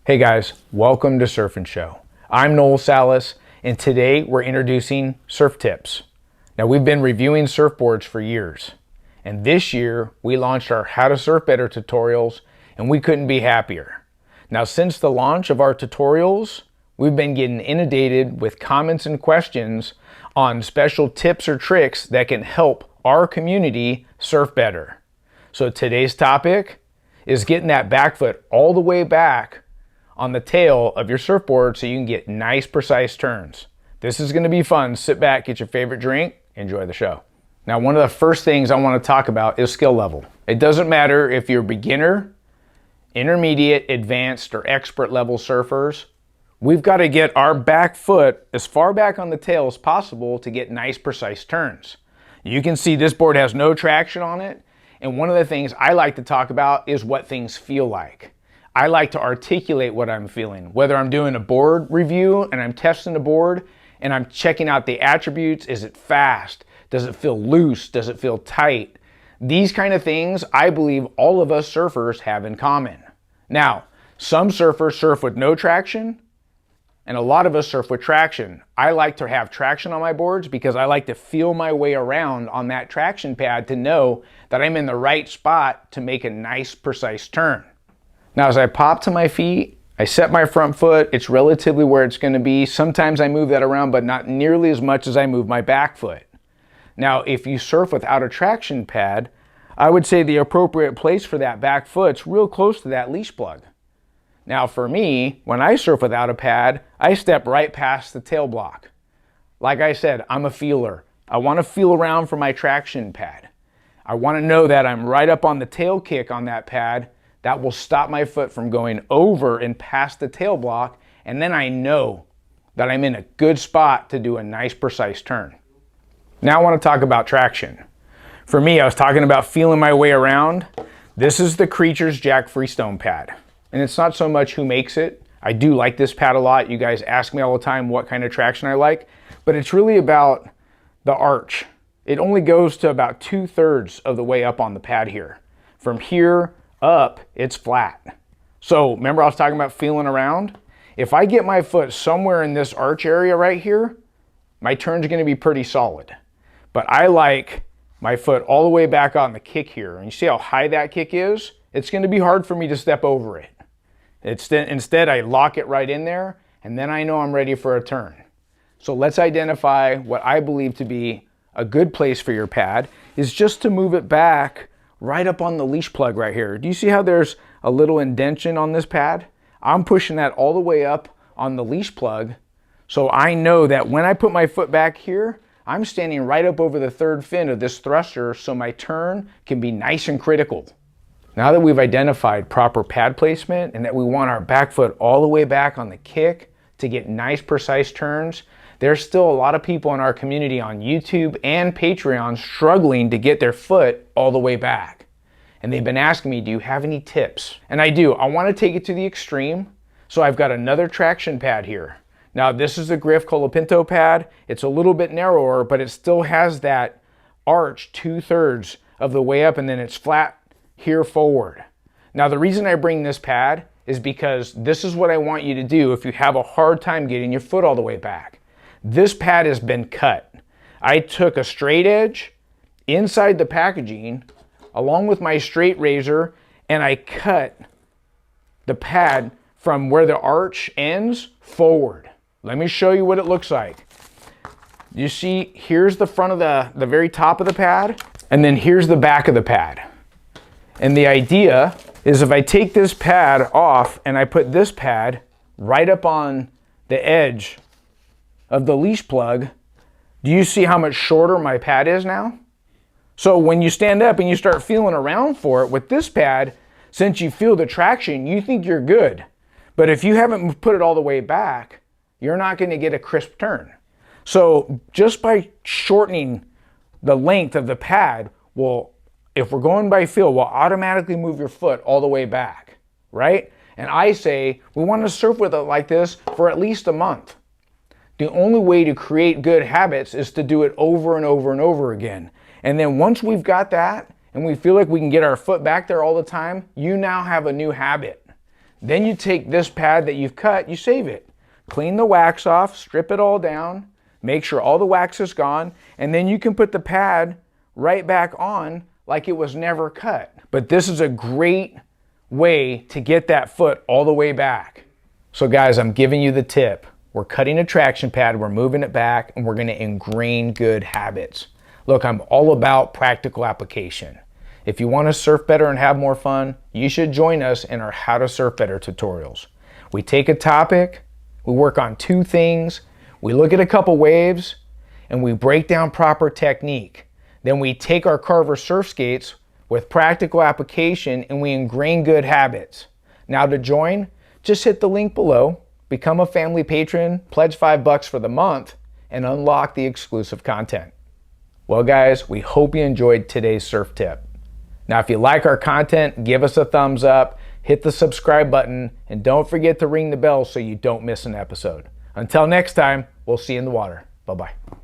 Hey guys, welcome to Surf and Show. I'm Noel Salas, and today we're introducing surf tips. Now we've been reviewing surfboards for years, and this year we launched our How to Surf Better tutorials, and we couldn't be happier. Now since the launch of our tutorials, we've been getting inundated with comments and questions on special tips or tricks that can help our community surf better. So today's topic is getting that back foot all the way back on the tail of your surfboard so you can get nice, precise turns. This is going to be fun. Sit back, get your favorite drink, enjoy the show. Now, one of the first things I want to talk about is skill level. It doesn't matter if you're beginner, intermediate, advanced, or expert level surfers. We've got to get our back foot as far back on the tail as possible to get nice, precise turns. You can see this board has no traction on it, and one of the things I like to talk about is what things feel like. I like to articulate what I'm feeling, whether I'm doing a board review and I'm testing the board and I'm checking out the attributes. Is it fast? Does it feel loose? Does it feel tight? These kind of things I believe all of us surfers have in common. Now, some surfers surf with no traction and a lot of us surf with traction. I like to have traction on my boards because I like to feel my way around on that traction pad to know that I'm in the right spot to make a nice, precise turn. Now, as I pop to my feet, I set my front foot. It's relatively where it's going to be. Sometimes I move that around, but not nearly as much as I move my back foot. Now, if you surf without a traction pad, I would say the appropriate place for that back foot's real close to that leash plug. Now, for me, when I surf without a pad, I step right past the tail block. Like I said, I'm a feeler. I want to feel around for my traction pad. I want to know that I'm right up on the tail kick on that pad. That will stop my foot from going over and past the tail block, and then I know that I'm in a good spot to do a nice, precise turn. Now I want to talk about traction. For me, I was talking about feeling my way around. This is the Creatures Jack Freestone pad, and it's not so much who makes it. I do like this pad a lot. You guys ask me all the time what kind of traction I like, but it's really about the arch. It only goes to about 2/3 of the way up on the pad here. From here up, it's flat. So remember I was talking about feeling around? If I get my foot somewhere in this arch area right here, my turn's going to be pretty solid. But I like my foot all the way back on the kick here. And you see how high that kick is? It's going to be hard for me to step over it. Instead, I lock it right in there, and then I know I'm ready for a turn. So let's identify what I believe to be a good place for your pad is just to move it back right up on the leash plug right here. Do you see how there's a little indentation on this pad? I'm pushing that all the way up on the leash plug, so I know that when I put my foot back here, I'm standing right up over the third fin of this thruster, so my turn can be nice and critical. Now that we've identified proper pad placement and that we want our back foot all the way back on the kick to get nice, precise turns, there's still a lot of people in our community on YouTube and Patreon struggling to get their foot all the way back. And they've been asking me, do you have any tips? And I do. I want to take it to the extreme. So I've got another traction pad here. Now this is the Griff Colapinto pad. It's a little bit narrower, but it still has that arch 2/3 of the way up, and then it's flat here forward. Now the reason I bring this pad is because this is what I want you to do if you have a hard time getting your foot all the way back. This pad has been cut. I took a straight edge inside the packaging along with my straight razor, and I cut the pad from where the arch ends forward. Let me show you what it looks like. You see, here's the front of the very top of the pad, and then here's the back of the pad. And the idea is if I take this pad off and I put this pad right up on the edge of the leash plug, do you see how much shorter my pad is now? So when you stand up and you start feeling around for it with this pad, since you feel the traction, you think you're good. But if you haven't put it all the way back, you're not going to get a crisp turn. So just by shortening the length of the pad will, if we're going by feel, will automatically move your foot all the way back, right? And I say we want to surf with it like this for at least a month. The only way to create good habits is to do it over and over and over again. And then once we've got that and we feel like we can get our foot back there all the time, you now have a new habit. Then you take this pad that you've cut, you save it. Clean the wax off, strip it all down, make sure all the wax is gone, and then you can put the pad right back on like it was never cut. But this is a great way to get that foot all the way back. So guys, I'm giving you the tip. We're cutting a traction pad, we're moving it back, and we're gonna ingrain good habits. Look, I'm all about practical application. If you wanna surf better and have more fun, you should join us in our How to Surf Better tutorials. We take a topic, we work on 2 things, we look at a couple waves, and we break down proper technique. Then we take our Carver surf skates with practical application and we ingrain good habits. Now to join, just hit the link below, become a family patron, pledge $5 for the month, and unlock the exclusive content. Well guys, we hope you enjoyed today's surf tip. Now if you like our content, give us a thumbs up, hit the subscribe button, and don't forget to ring the bell so you don't miss an episode. Until next time, we'll see you in the water. Bye-bye.